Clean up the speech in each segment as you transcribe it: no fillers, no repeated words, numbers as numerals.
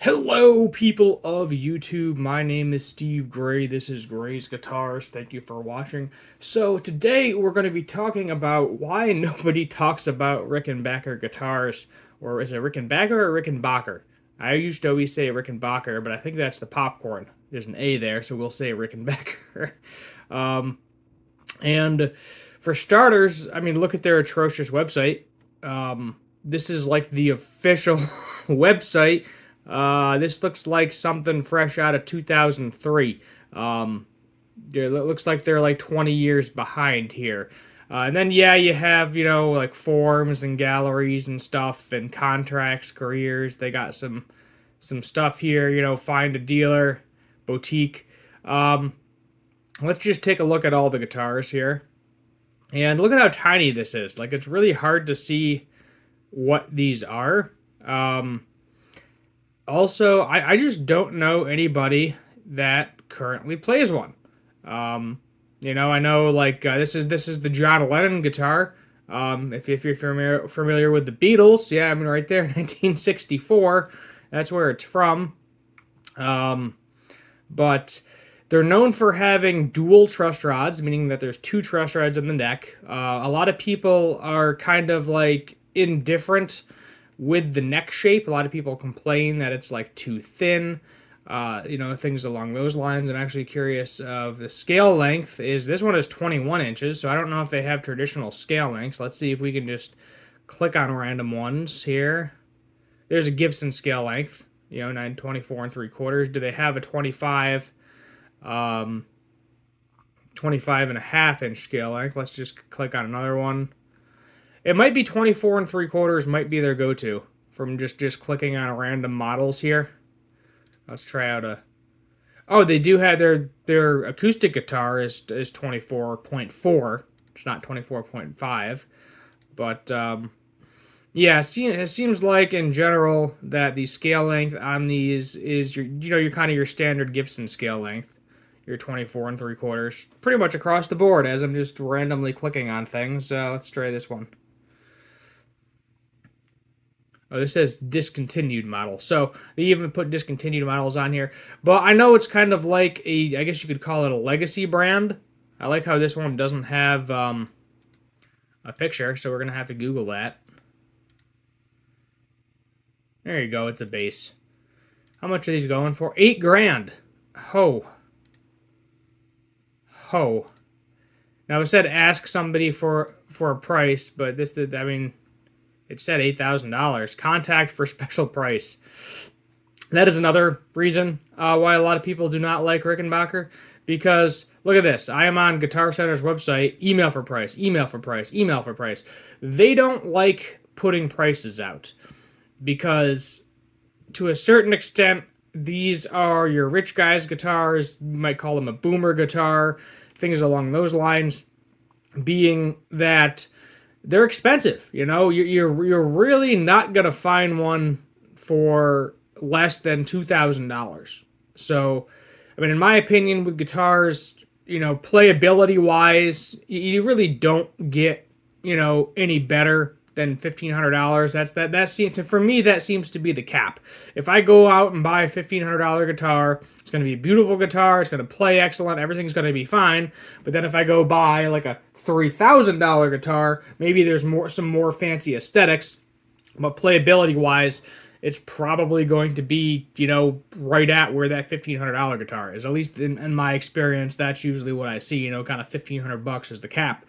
Hello, people of YouTube. My name is Steve Gray. This is Gray's Guitars. Thank you for watching. So today we're going to be talking about why nobody talks about Rickenbacker guitars, or is it Rickenbacker or Rickenbacker? I used to always say Rickenbacker, but I think that's the popcorn. There's an A there, so we'll say Rickenbacker. um, and for starters, I mean, look at their atrocious website. This is like the official website. This looks like something fresh out of 2003. It looks like they're like 20 years behind here. And then, yeah, you have, like forums and galleries and stuff and contracts, careers. They got some stuff here, find a dealer, boutique. Let's just take a look at all the guitars here. And look at how tiny this is. Like, it's really hard to see what these are. Also, I just don't know anybody that currently plays one. I know like this is the John Lennon guitar. If you're familiar with the Beatles, yeah, I mean right there, 1964. That's where it's from. But they're known for having dual truss rods, meaning that there's two truss rods in the neck. A lot of people are kind of like indifferent with the neck shape. A lot of people complain that it's like too thin, things along those lines. I'm actually curious of the scale length. This one is 21 inches, so I don't know if they have traditional scale lengths. Let's see if we can just click on random ones here. There's a Gibson scale length, 924 and 3/4. Do they have a 25 and a half inch scale length? Let's just click on another one. It might be 24 and 3/4 might be their go-to from just clicking on random models here. Let's try out a... Oh, they do have their acoustic guitar is 24.4. It's not 24.5. But, yeah, it seems like in general that the scale length on these is your kind of your standard Gibson scale length. Your 24 and 3/4. Pretty much across the board as I'm just randomly clicking on things. Let's try this one. Oh, this says discontinued model. So they even put discontinued models on here. But I know it's kind of like I guess you could call it a legacy brand. I like how this one doesn't have a picture, so we're going to have to Google that. There you go, it's a base. How much are these going for? $8 grand. Ho. Ho. Now it said ask somebody for a price, but this did, I mean... It said $8,000. Contact for special price. That is another reason why a lot of people do not like Rickenbacker. Because, look at this. I am on Guitar Center's website. Email for price. Email for price. Email for price. They don't like putting prices out. Because, to a certain extent, these are your rich guy's guitars. You might call them a boomer guitar. Things along those lines. Being that... they're expensive, You're really not gonna find one for less than $2,000. So, I mean, in my opinion, with guitars, playability wise, you really don't get, any better than $1,500. That seems for me that seems to be the cap. If I go out and buy a $1,500 guitar, it's going to be a beautiful guitar. It's going to play excellent. Everything's going to be fine. But then if I go buy like a $3,000 guitar, maybe there's some more fancy aesthetics, but playability wise, it's probably going to be right at where that $1,500 guitar is. At least in my experience, that's usually what I see. Kind of $1,500 is the cap.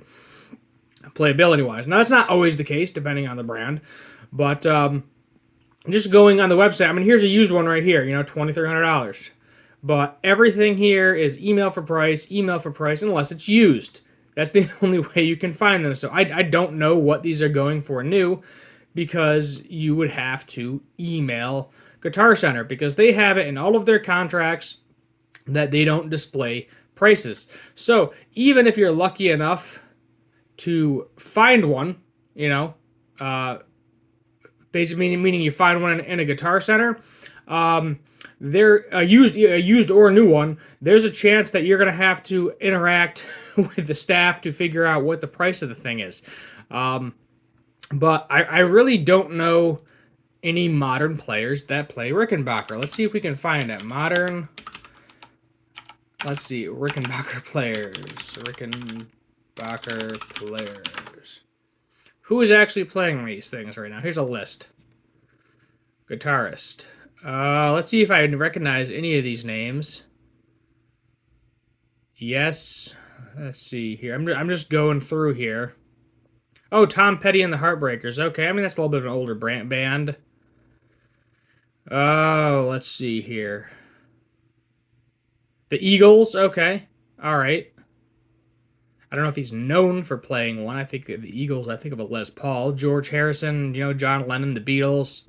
Playability wise. Now that's not always the case depending on the brand, but just going on the website, I mean, here's a used one right here, $2,300, but everything here is email for price unless it's used. That's the only way you can find them. So I don't know what these are going for new, because you would have to email Guitar Center, because they have it in all of their contracts that they don't display prices. So even if you're lucky enough to find one, basically meaning you find one in a Guitar Center, they're a used or a new one, there's a chance that you're going to have to interact with the staff to figure out what the price of the thing is. But I really don't know any modern players that play Rickenbacker. Let's see if we can find it. Modern. Let's see. Rickenbacker players. Rickenbacker players. Who is actually playing these things right now? Here's a list. Guitarist. Let's see if I recognize any of these names. Yes. Let's see here. I'm just going through here. Oh, Tom Petty and the Heartbreakers. Okay, I mean, that's a little bit of an older band. Oh, let's see here. The Eagles. Okay. All right. I don't know if he's known for playing one. I think the Eagles, I think of a Les Paul. George Harrison, John Lennon, the Beatles.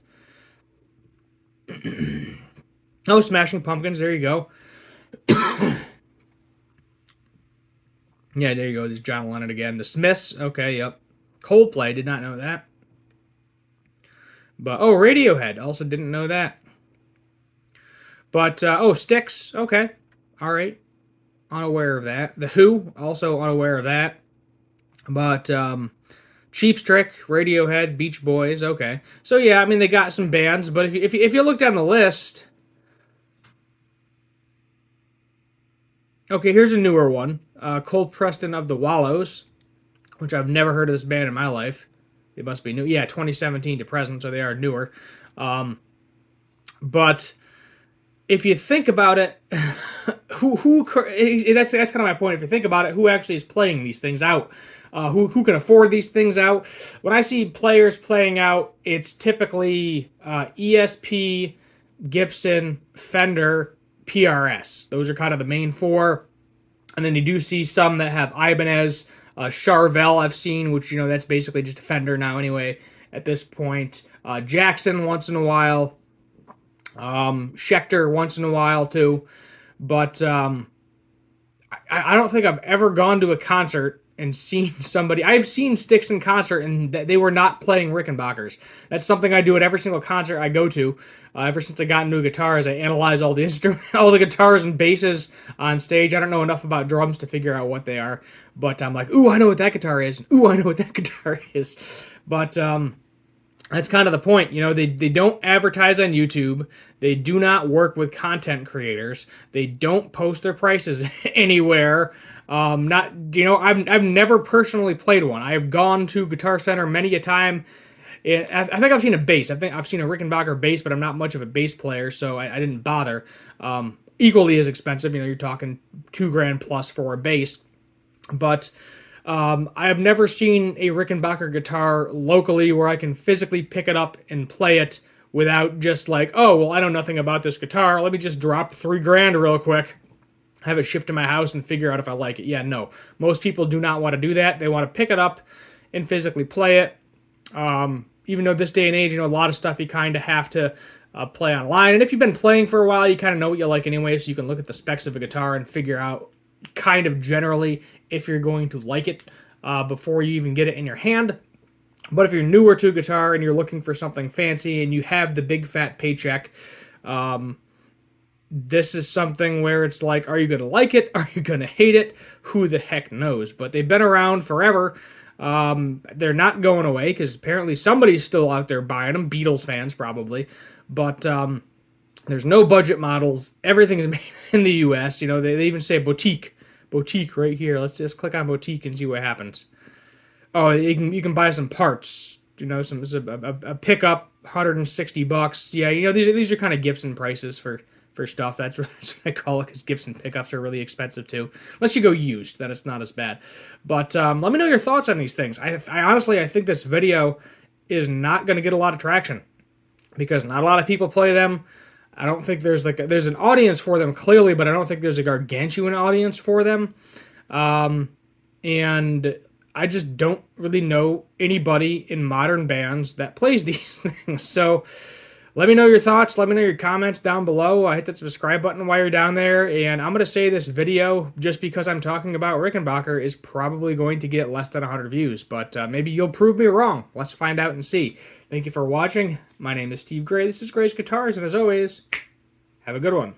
Oh, Smashing Pumpkins. There you go. Yeah, there you go. There's John Lennon again. The Smiths. Okay, yep. Coldplay. Did not know that. But, oh, Radiohead. Also didn't know that. But, oh, Styx. Okay. All right. Unaware of that. The Who. Also unaware of that. But, Cheap Trick, Radiohead, Beach Boys. Okay. So, yeah, I mean, they got some bands. But if you look down the list... Okay, here's a newer one. Cole Preston of the Wallows, which I've never heard of this band in my life. They must be new. Yeah, 2017 to present, so they are newer. But if you think about it, that's kind of my point. If you think about it, who actually is playing these things out? Who can afford these things out? When I see players playing out, it's typically ESP, Gibson, Fender, PRS. Those are kind of the main four. And then you do see some that have Ibanez, Charvel I've seen, which, that's basically just a Fender now anyway at this point. Jackson once in a while. Schecter once in a while too. But I don't think I've ever gone to a concert and seen somebody... I've seen Styx in concert and they were not playing Rickenbackers. That's something I do at every single concert I go to. Ever since I got into guitars, I analyze all the all the guitars and basses on stage. I don't know enough about drums to figure out what they are, but I'm like, ooh, I know what that guitar is. Ooh, I know what that guitar is. But that's kind of the point. They don't advertise on YouTube. They do not work with content creators. They don't post their prices anywhere. I've never personally played one. I have gone to Guitar Center many a time. I think I've seen a bass. I think I've seen a Rickenbacker bass, but I'm not much of a bass player, so I didn't bother. Equally as expensive, you're talking $2,000 plus for a bass. But I have never seen a Rickenbacker guitar locally where I can physically pick it up and play it without just like, oh, well, I know nothing about this guitar. Let me just drop $3,000 real quick, have it shipped to my house, and figure out if I like it. Yeah, no. Most people do not want to do that. They want to pick it up and physically play it. Even though this day and age, a lot of stuff you kind of have to play online. And if you've been playing for a while, you kind of know what you like anyway, so you can look at the specs of a guitar and figure out kind of generally if you're going to like it before you even get it in your hand. But if you're newer to guitar and you're looking for something fancy and you have the big fat paycheck, this is something where it's like, are you going to like it? Are you going to hate it? Who the heck knows? But they've been around forever. They're not going away because apparently somebody's still out there buying them. Beatles fans probably. But there's no budget models. Everything is made in the U.S. They even say boutique. Boutique right here. Let's just click on boutique and see what happens. Oh, you can buy some parts. A pickup, $160. Yeah, these are kind of Gibson prices for stuff. That's what I call it, because Gibson pickups are really expensive too. Unless you go used, then it's not as bad. But let me know your thoughts on these things. I honestly think this video is not going to get a lot of traction because not a lot of people play them. I don't think there's an audience for them clearly, but I don't think there's a gargantuan audience for them. And I just don't really know anybody in modern bands that plays these things. So let me know your thoughts. Let me know your comments down below. Hit that subscribe button while you're down there. And I'm going to say this video, just because I'm talking about Rickenbacker, is probably going to get less than 100 views. But maybe you'll prove me wrong. Let's find out and see. Thank you for watching. My name is Steve Gray. This is Gray's Guitars. And as always, have a good one.